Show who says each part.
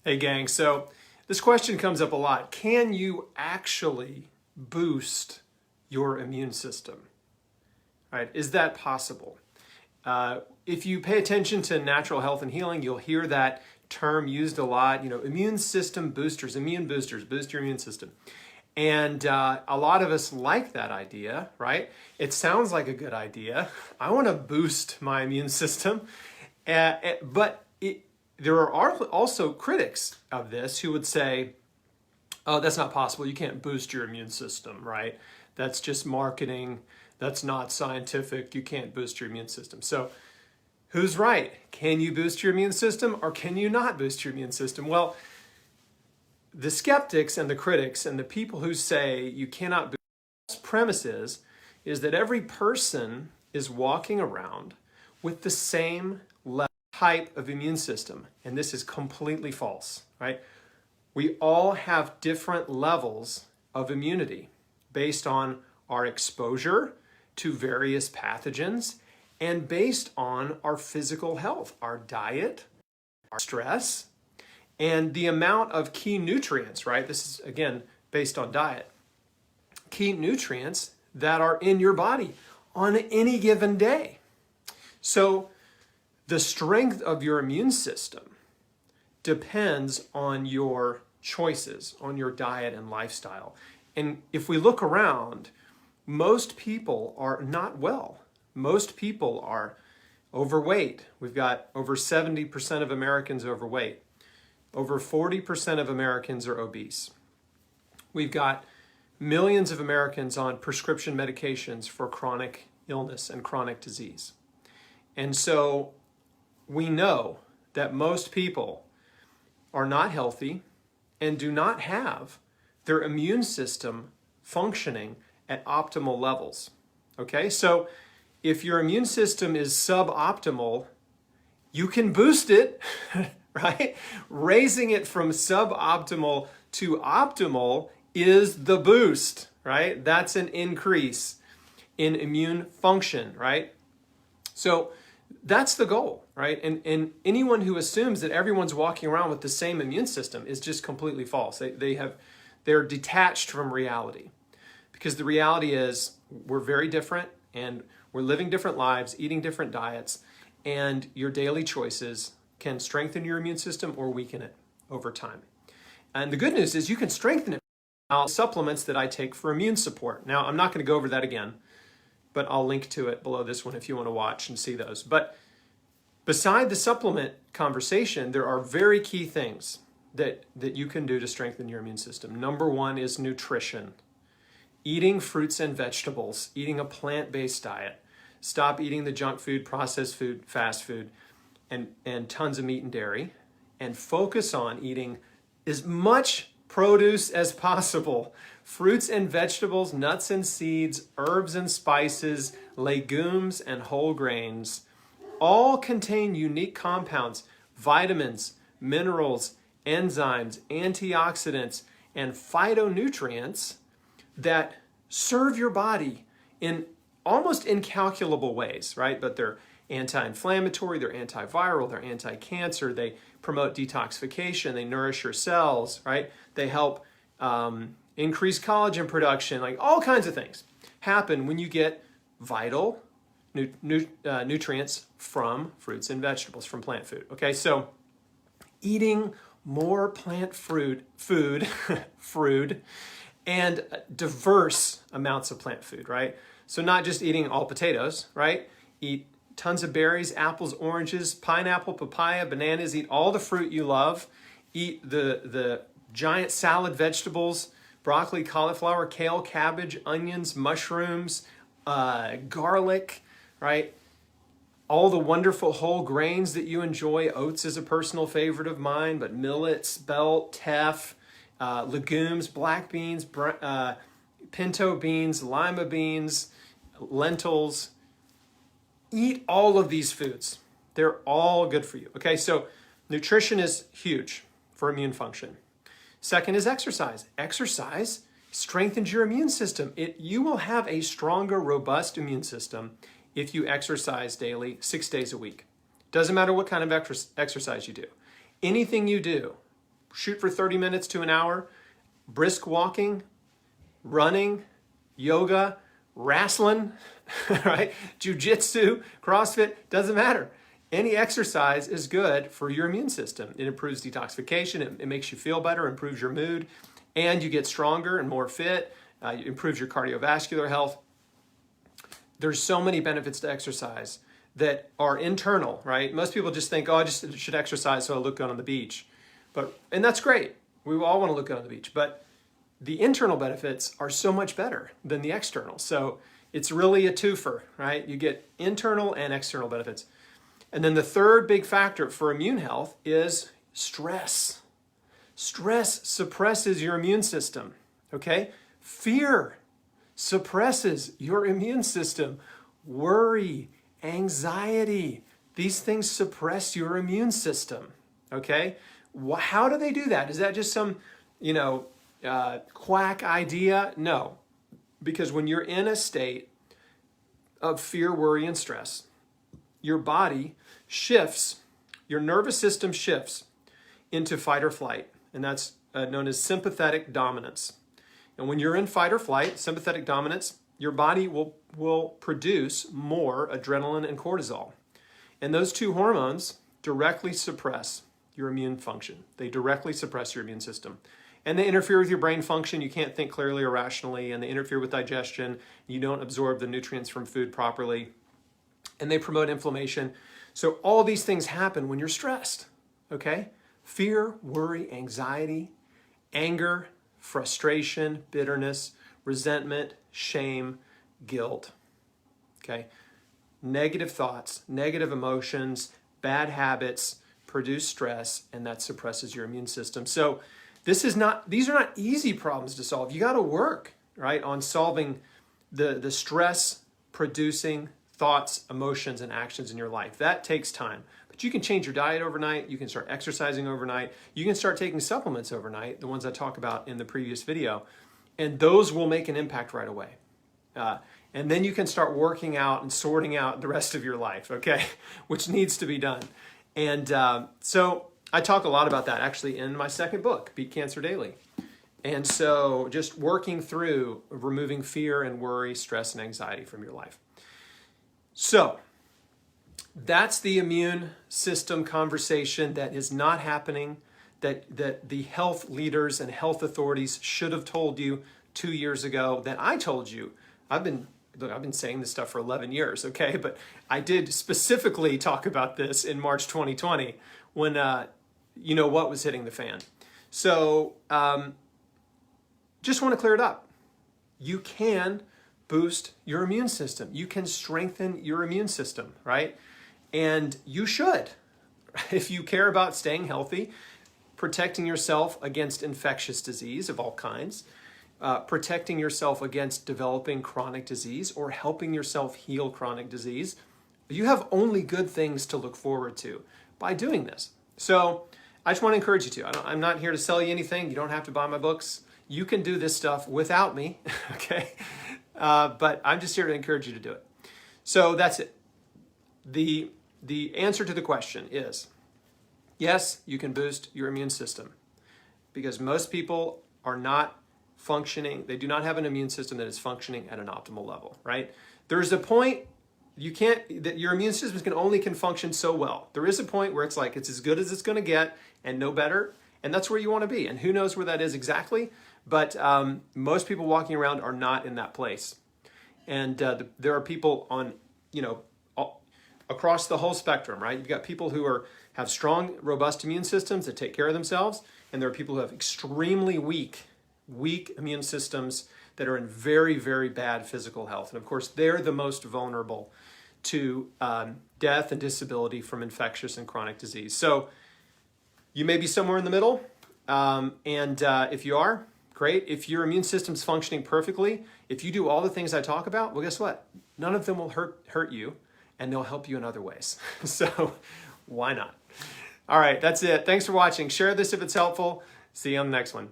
Speaker 1: Hey gang, so this question comes up a lot. Can you actually boost your immune system? Right? Is that possible? If you pay attention to natural health and healing, you'll hear that term used a lot. Immune system boosters, boost your immune system. And a lot of us like that idea, right? It sounds like a good idea. I want to boost my immune system, but there are also critics of this who would say, oh, that's not possible. You can't boost your immune system, right? That's just marketing. That's not scientific. You can't boost your immune system. So who's right? Can you boost your immune system or can you not boost your immune system? Well, the skeptics and the critics and the people who say you cannot boost premises is that every person is walking around with the same type of immune system, and this is completely false, right? We all have different levels of immunity based on our exposure to various pathogens and based on our physical health, our diet, our stress, and the amount of key nutrients, right? This is, again, based on diet. Key nutrients that are in your body on any given day. So the strength of your immune system depends on your choices, on your diet and lifestyle. And if we look around, most people are not well. Most people are overweight. We've got over 70% of Americans overweight. Over 40% of Americans are obese. We've got millions of Americans on prescription medications for chronic illness and chronic disease. And so we know that most people are not healthy and do not have their immune system functioning at optimal levels. Okay, so if your immune system is suboptimal, you can boost it, right? Raising it from suboptimal to optimal is the boost, right? That's an increase in immune function, right? So that's the goal, right? And anyone who assumes that everyone's walking around with the same immune system is just completely false. They're detached from reality, because the reality is we're very different and we're living different lives, eating different diets, and your daily choices can strengthen your immune system or weaken it over time. And the good news is you can strengthen it with supplements that I take for immune support. Now, I'm not going to go over that again, but I'll link to it below this one if you want to watch and see those. But beside the supplement conversation, there are very key things that you can do to strengthen your immune system. Number one is nutrition. Eating fruits and vegetables, eating a plant-based diet. Stop eating the junk food, processed food, fast food, and tons of meat and dairy. And focus on eating as much produce as possible. Fruits and vegetables, nuts and seeds, herbs and spices, legumes and whole grains all contain unique compounds, vitamins, minerals, enzymes, antioxidants, and phytonutrients that serve your body in almost incalculable ways, right? But they're anti-inflammatory, they're antiviral, they're anti-cancer, they promote detoxification, they nourish your cells, right? They help increase collagen production, like all kinds of things happen when you get vital nutrients from fruits and vegetables, from plant food. Okay, so eating more plant food, and diverse amounts of plant food, right? So not just eating all potatoes, right? Eat tons of berries, apples, oranges, pineapple, papaya, bananas. Eat all the fruit you love. Eat the giant salad vegetables, broccoli, cauliflower, kale, cabbage, onions, mushrooms, garlic, right? All the wonderful whole grains that you enjoy. Oats is a personal favorite of mine, but millet, spelt, teff, legumes, black beans, pinto beans, lima beans, lentils. Eat all of these foods. They're all good for you. Okay, so nutrition is huge for immune function. Second is exercise. Exercise strengthens your immune system. You will have a stronger, robust immune system if you exercise daily, 6 days a week. Doesn't matter what kind of exercise you do. Anything you do shoot for 30 minutes to an hour, brisk walking, running, yoga, wrestling, right? Jiu-jitsu, CrossFit, doesn't matter. Any exercise is good for your immune system. It improves detoxification, it makes you feel better, improves your mood, and you get stronger and more fit, it improves your cardiovascular health. There's so many benefits to exercise that are internal, right? Most people just think, oh, I just should exercise so I look good on the beach. And that's great. We all want to look good on the beach, but the internal benefits are so much better than the external. So it's really a twofer, right? You get internal and external benefits. And then the third big factor for immune health is stress. Stress suppresses your immune system, okay? Fear suppresses your immune system. Worry, anxiety, these things suppress your immune system, okay? How do they do that? Is that just some, quack idea? No, because when you're in a state of fear, worry, and stress, your body shifts, your nervous system shifts into fight or flight, and that's known as sympathetic dominance. And when you're in fight or flight, sympathetic dominance, your body will produce more adrenaline and cortisol. And those two hormones directly suppress your immune function. They directly suppress your immune system. And they interfere with your brain function. You can't think clearly or rationally, and they interfere with digestion. You don't absorb the nutrients from food properly, and they promote inflammation. So all these things happen when you're stressed, okay? Fear, worry, anxiety, anger, frustration, bitterness, resentment, shame, guilt, okay? Negative thoughts, negative emotions, bad habits produce stress, and that suppresses your immune system. So these are not easy problems to solve. You got to work, right, on solving the stress producing thoughts, emotions, and actions in your life. That takes time. But you can change your diet overnight. You can start exercising overnight. You can start taking supplements overnight, the ones I talk about in the previous video, and those will make an impact right away. And then you can start working out and sorting out the rest of your life, okay, which needs to be done. And so I talk a lot about that actually in my second book, Beat Cancer Daily. And so just working through removing fear and worry, stress, and anxiety from your life. So that's the immune system conversation that is not happening, that the health leaders and health authorities should have told you 2 years ago, that I told you. I've been saying this stuff for 11 years, okay? But I did specifically talk about this in March 2020 when what was hitting the fan. So just want to clear it up. You can boost your immune system. You can strengthen your immune system, right? And you should. If you care about staying healthy, protecting yourself against infectious disease of all kinds, protecting yourself against developing chronic disease or helping yourself heal chronic disease, you have only good things to look forward to by doing this. So I just want to encourage you to. I'm not here to sell you anything. You don't have to buy my books. You can do this stuff without me, okay? But I'm just here to encourage you to do it. So that's it. The answer to the question is, yes, you can boost your immune system because most people are not functioning. They do not have an immune system that is functioning at an optimal level, right? There's a point that your immune system can function so well. There is a point where it's like it's as good as it's going to get and no better, and that's where you want to be. And who knows where that is exactly, but most people walking around are not in that place. And there are people on, across the whole spectrum, right? You've got people who have strong, robust immune systems that take care of themselves, and there are people who have extremely weak immune systems that are in very, very bad physical health. And of course, they're the most vulnerable to death and disability from infectious and chronic disease. So you may be somewhere in the middle. And if you are, great. If your immune system's functioning perfectly, if you do all the things I talk about, well, guess what? None of them will hurt you, and they'll help you in other ways. So why not? All right, that's it. Thanks for watching. Share this if it's helpful. See you on the next one.